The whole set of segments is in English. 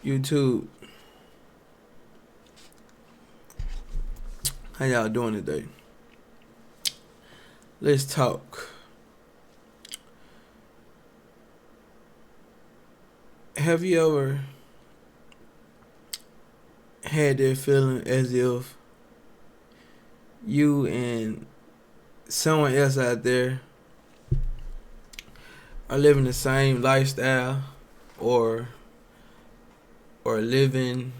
YouTube. How y'all doing today? Let's talk. Have you ever had that feeling as if you and someone else out there are living the same lifestyle or living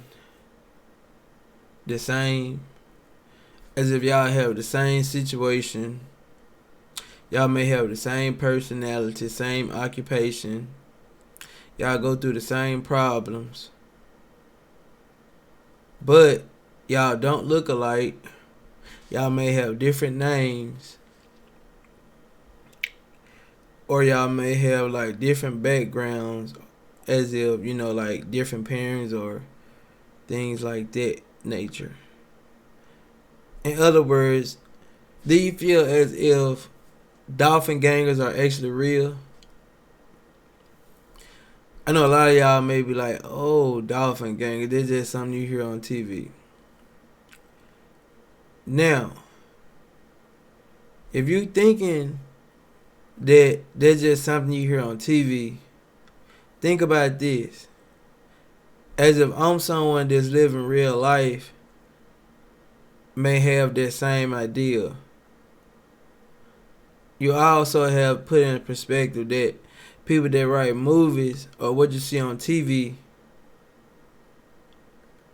the same, as if y'all have the same situation, y'all may have the same personality, same occupation, y'all go through the same problems, but y'all don't look alike, y'all may have different names, or y'all may have like different backgrounds, as if, like different parents or things like that nature. In other words, do you feel as if doppelgangers are actually real? I know a lot of y'all may be like, oh, doppelganger, this is just something you hear on TV. Now, if you thinking that that's just something you hear on TV, think about this. As if I'm someone that's living real life may have that same idea. You also have put in perspective that people that write movies or what you see on TV,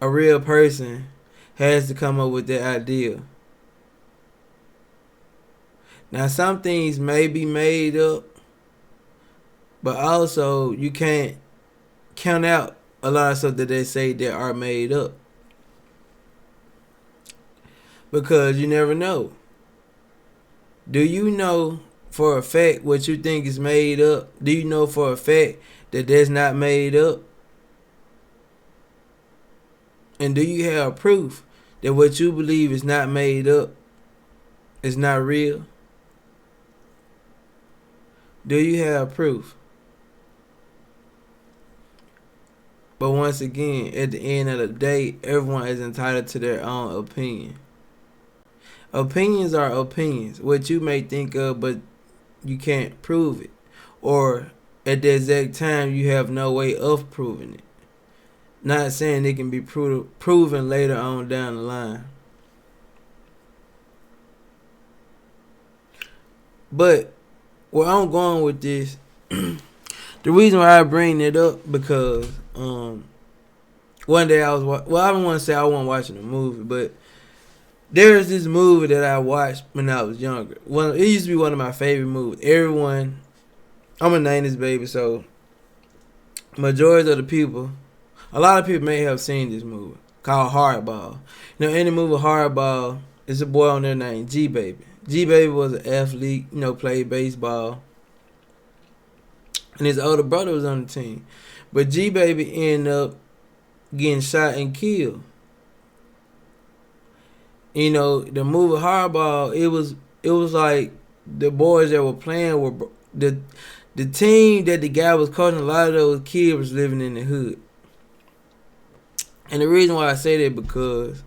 a real person has to come up with that idea. Now, some things may be made up, but also you can't count out a lot of stuff that they say that are made up, because you never know. Do you know for a fact what you think is made up? Do you know for a fact that that's not made up? And do you have proof that what you believe is not made up is not real? Do you have proof? But once again, at the end of the day, everyone is entitled to their own opinion. Opinions are opinions. What you may think of, but you can't prove it. Or at the exact time, you have no way of proving it. Not saying it can be proven later on down the line. But where I'm going with this, the reason why I bring it up, because one day I don't want to say I wasn't watching a movie, but there's this movie that I watched when I was younger. It used to be one of my favorite movies. I'm a 90s baby, so majority of the people, a lot of people may have seen this movie called Hardball. In the movie Hardball, it's a boy on there named G Baby. G Baby was an athlete, played baseball, and his older brother was on the team. But G Baby ended up getting shot and killed. The movie Hardball, it was like the boys that were playing were the team that the guy was coaching. A lot of those kids was living in the hood. And the reason why I say that, because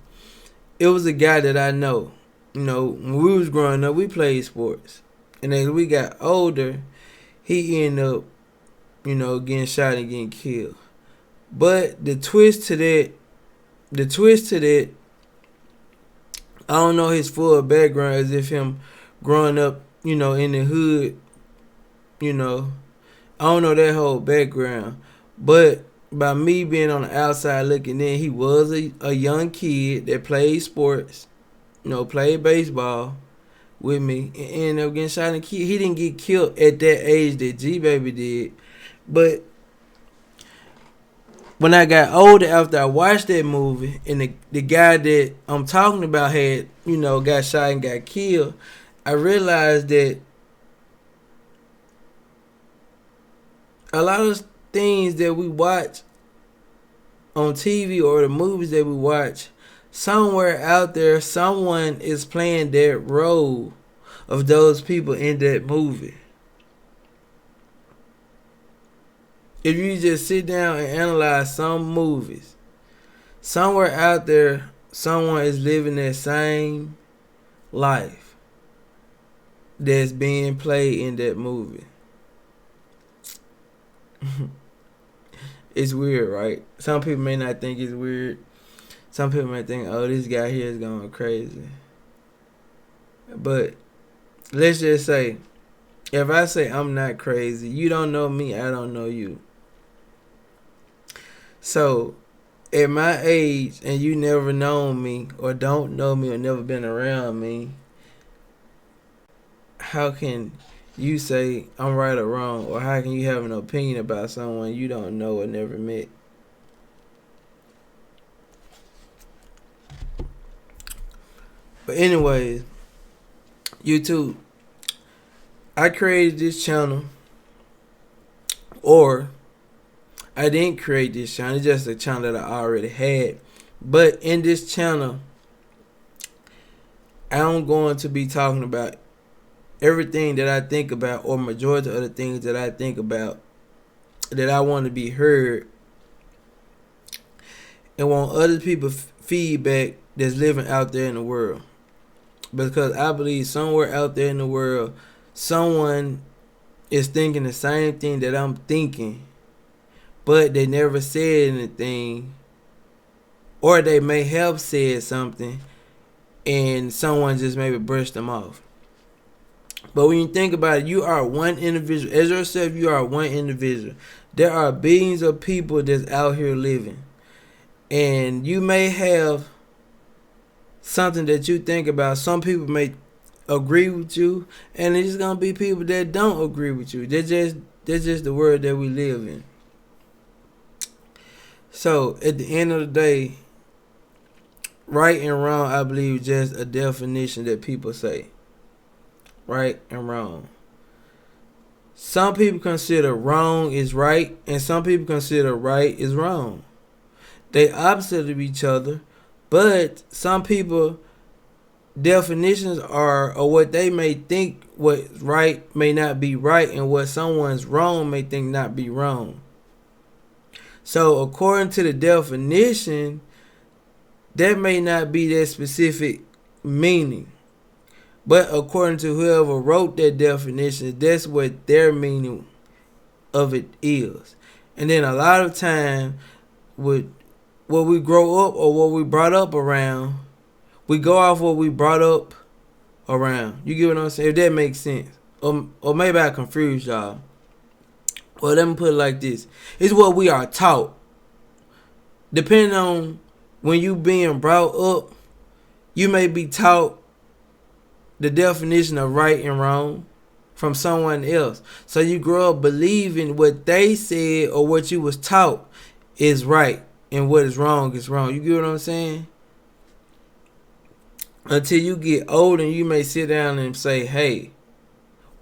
it was a guy that I know. When we was growing up, we played sports. And as we got older, he ended up, getting shot and getting killed. But the twist to that, I don't know his full background, as if him growing up, in the hood, I don't know that whole background. But by me being on the outside looking in, he was a young kid that played sports, played baseball with me, and ended up getting shot and killed. He didn't get killed at that age that G Baby did. But when I got older, after I watched that movie, and the guy that I'm talking about had, got shot and got killed, I realized that a lot of things that we watch on TV or the movies that we watch, somewhere out there, someone is playing that role of those people in that movie. if you just sit down and analyze some movies, somewhere out there, someone is living that same life that's being played in that movie. It's weird, right? Some people may not think it's weird. Some people may think, oh, this guy here is going crazy. But let's just say, if I say I'm not crazy, you don't know me, I don't know you. So, at my age, and you never known me, or don't know me, or never been around me, how can you say I'm right or wrong? Or how can you have an opinion about someone you don't know or never met? But anyways, YouTube, I created this channel, or I didn't create this channel. It's just a channel that I already had. But in this channel, I'm going to be talking about everything that I think about, or majority of the things that I think about, that I want to be heard, and want other people's feedback that's living out there in the world. Because I believe somewhere out there in the world, someone is thinking the same thing that I'm thinking, but they never said anything, or they may have said something and someone just maybe brushed them off. But when you think about it, you are one individual. As yourself, you are one individual. There are billions of people that's out here living. And you may have something that you think about. Some people may agree with you, and there's gonna be people that don't agree with you. That's just the world that we live in. So at the end of the day, right and wrong, I believe, just a definition that people say. Right and wrong. Some people consider wrong is right, and some people consider right is wrong. They opposite of each other, but some people definitions are, or what they may think what's right may not be right, and what someone's wrong may think not be wrong. So according to the definition, that may not be that specific meaning. But according to whoever wrote that definition, that's what their meaning of it is. And then a lot of time, with what we grow up or what we brought up around, we go off what we brought up around. You get what I'm saying? If that makes sense. Or maybe I confused y'all. Well, let me put it like this. It's what we are taught. Depending on when you being brought up, you may be taught the definition of right and wrong from someone else. So you grow up believing what they said or what you was taught is right, and what is wrong is wrong. You get what I'm saying? Until you get old, and you may sit down and say, hey,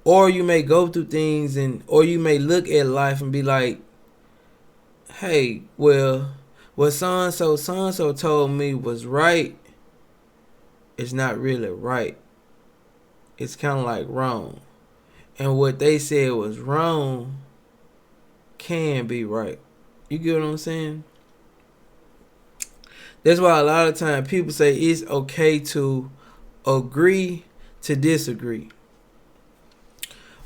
or you may go through things, and or you may look at life and be like, hey, well, what so-and-so told me was right, it's not really right. It's kind of like wrong. And what they said was wrong can be right. You get what I'm saying? That's why a lot of times people say it's okay to agree to disagree.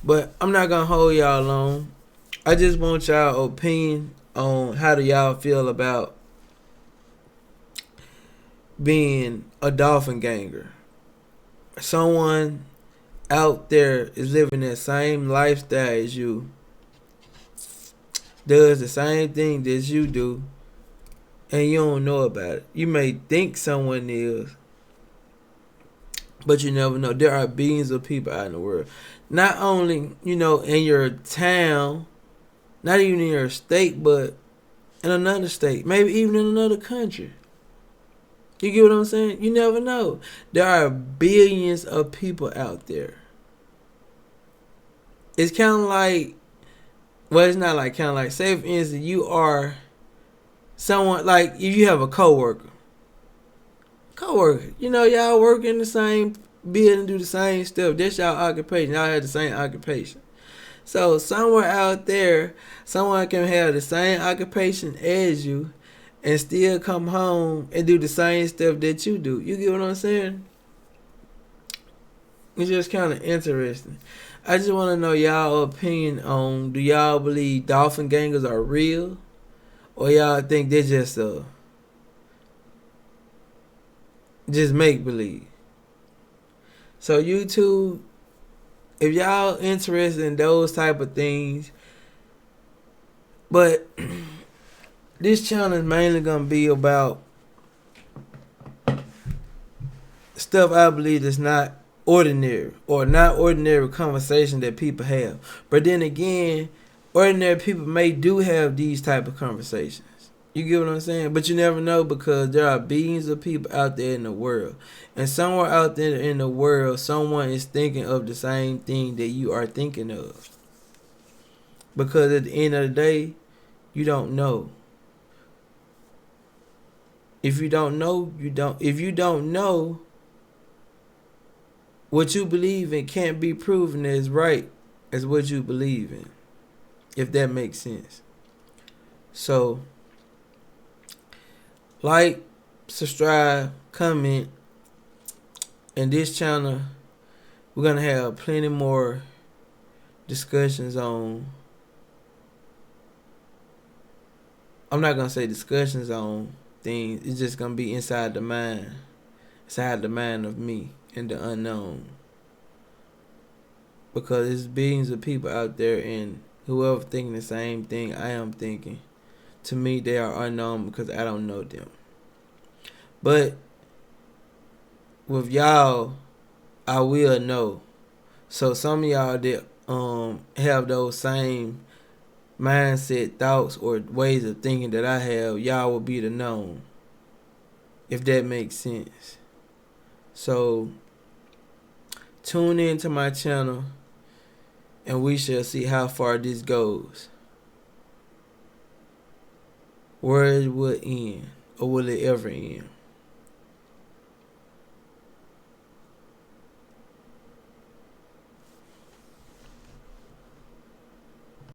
But I'm not going to hold y'all long. I just want y'all opinion on how do y'all feel about being a doppelganger. Someone out there is living that same lifestyle as you, does the same thing that you do, and you don't know about it. You may think someone is, but you never know. There are billions of people out in the world. Not only, in your town, not even in your state, but in another state, maybe even in another country. You get what I'm saying? You never know. There are billions of people out there. It's kind of like, well, it's not like kind of like, say for instance, you are someone, like if you have a coworker, y'all work in the same building, do the same stuff. That's y'all occupation. Y'all have the same occupation. So somewhere out there, someone can have the same occupation as you and still come home and do the same stuff that you do. You get what I'm saying? It's just kind of interesting. I just want to know y'all opinion on, do y'all believe doppelgangers are real? Or y'all think they're just make believe? So YouTube, if y'all interested in those type of things, but this channel is mainly gonna be about stuff I believe is not ordinary or not ordinary conversation that people have. But then again, ordinary people may do have these type of conversations. You get what I'm saying? But you never know, because there are billions of people out there in the world. And somewhere out there in the world, someone is thinking of the same thing that you are thinking of. Because at the end of the day, you don't know. If you don't know, you don't. If you don't know, what you believe in can't be proven as right as what you believe in. If that makes sense. So, like, subscribe, comment. And this channel, we're going to have plenty more discussions on, I'm not going to say discussions on things. It's just going to be inside the mind of me and the unknown. Because there's billions of people out there, and whoever thinking the same thing I am thinking, to me they are unknown because I don't know them. But with y'all, I will know. So some of y'all that have those same mindset, thoughts, or ways of thinking that I have, y'all will be the known. If that makes sense. So tune in to my channel, and we shall see how far this goes. Where it will end, or will it ever end?